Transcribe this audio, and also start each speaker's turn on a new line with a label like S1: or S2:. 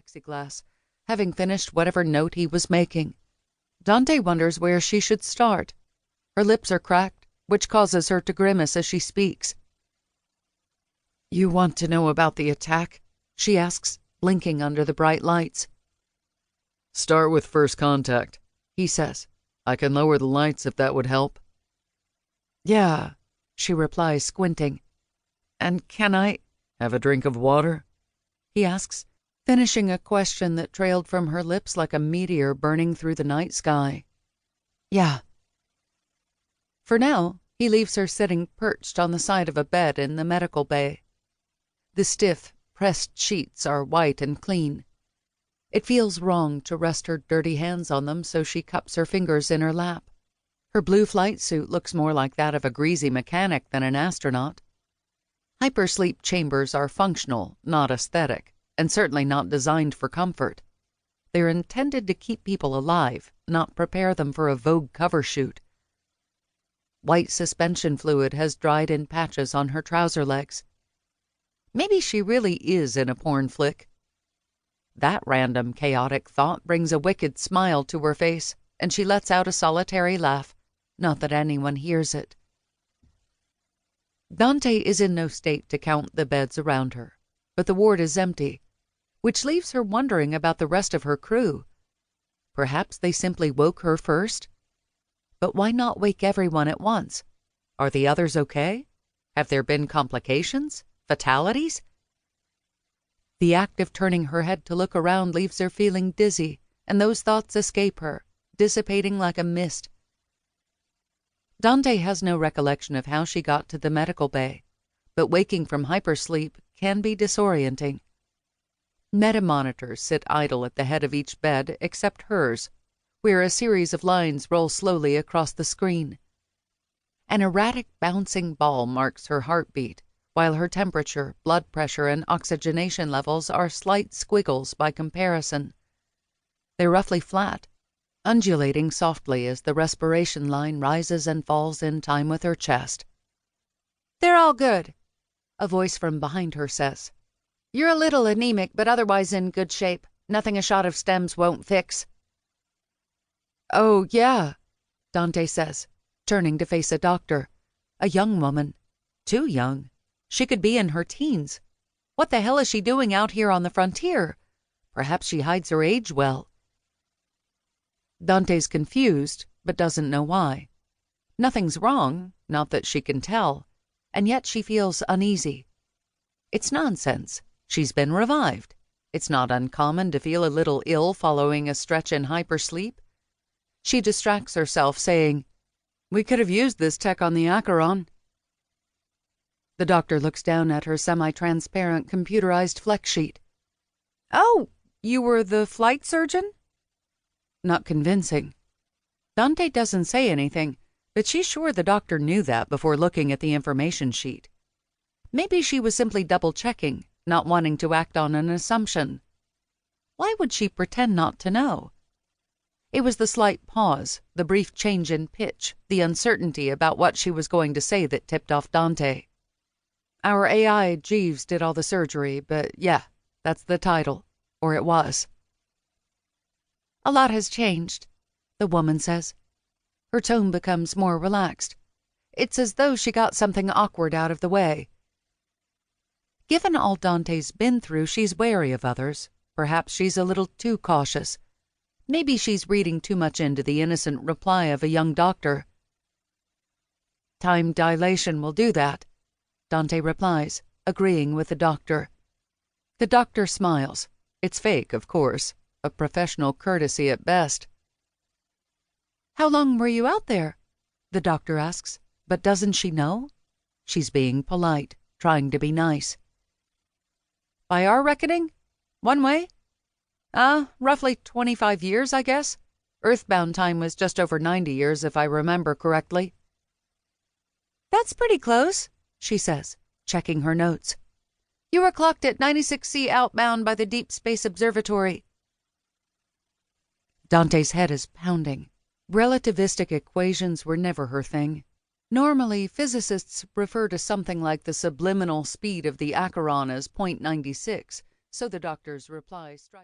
S1: plexiglass, having finished whatever note he was making. Dante wonders where she should start. Her lips are cracked, which causes her to grimace as she speaks. "You want to know about the attack?" she asks, blinking under the bright lights. "Start with first contact," he says. "I can lower the lights if that would help." "Yeah," she replies, squinting. "And can I have a drink of water?" he asks, finishing a question that trailed from her lips like a meteor burning through the night sky. "Yeah." For now, he leaves her sitting perched on the side of a bed in the medical bay. The stiff, pressed sheets are white and clean. It feels wrong to rest her dirty hands on them, so she cups her fingers in her lap. Her blue flight suit looks more like that of a greasy mechanic than an astronaut. Hypersleep chambers are functional, not aesthetic, and certainly not designed for comfort. They're intended to keep people alive, not prepare them for a Vogue cover shoot. White suspension fluid has dried in patches on her trouser legs. Maybe she really is in a porn flick. That random, chaotic thought brings a wicked smile to her face, and she lets out a solitary laugh, not that anyone hears it. Dante is in no state to count the beds around her, but the ward is empty, which leaves her wondering about the rest of her crew. Perhaps they simply woke her first? But why not wake everyone at once? Are the others okay? Have there been complications? Fatalities? The act of turning her head to look around leaves her feeling dizzy, and those thoughts escape her, dissipating like a mist. Dante has no recollection of how she got to the medical bay, but waking from hypersleep can be disorienting. Metamonitors sit idle at the head of each bed except hers, where a series of lines roll slowly across the screen. An erratic bouncing ball marks her heartbeat, while her temperature, blood pressure, and oxygenation levels are slight squiggles by comparison. They're roughly flat, undulating softly as the respiration line rises and falls in time with her chest. "They're all good," a voice from behind her says. "You're a little anemic, but otherwise in good shape. Nothing a shot of stems won't fix." "Oh, yeah," Dante says, turning to face a doctor, a young woman. Too young. She could be in her teens. What the hell is she doing out here on the frontier? Perhaps she hides her age well. Dante's confused, but doesn't know why. Nothing's wrong, not that she can tell, and yet she feels uneasy. It's nonsense. She's been revived. It's not uncommon to feel a little ill following a stretch in hypersleep. She distracts herself, saying, "We could have used this tech on the Acheron." The doctor looks down at her semi-transparent computerized flex sheet. "Oh, you were the flight surgeon?" Not convincing. Dante doesn't say anything, but she's sure the doctor knew that before looking at the information sheet. Maybe she was simply double-checking, not wanting to act on an assumption. Why would she pretend not to know? It was the slight pause, the brief change in pitch, the uncertainty about what she was going to say that tipped off Dante. "Our AI Jeeves did all the surgery, but yeah, that's the title. Or it was." "A lot has changed," the woman says. Her tone becomes more relaxed. It's as though she got something awkward out of the way. Given all Dante's been through, she's wary of others. Perhaps she's a little too cautious. Maybe she's reading too much into the innocent reply of a young doctor. "Time dilation will do that," Dante replies, agreeing with the doctor. The doctor smiles. It's fake, of course, a professional courtesy at best. "How long were you out there?" the doctor asks, but doesn't she know? She's being polite, trying to be nice. "By our reckoning? One way? Roughly 25 years, I guess. Earthbound time was just over 90 years, if I remember correctly." "That's pretty close," she says, checking her notes. "You were clocked at 96C outbound by the Deep Space Observatory." Dante's head is pounding. Relativistic equations were never her thing. Normally, physicists refer to something like the subliminal speed of the Acheron as .96, so the doctor's reply strikes.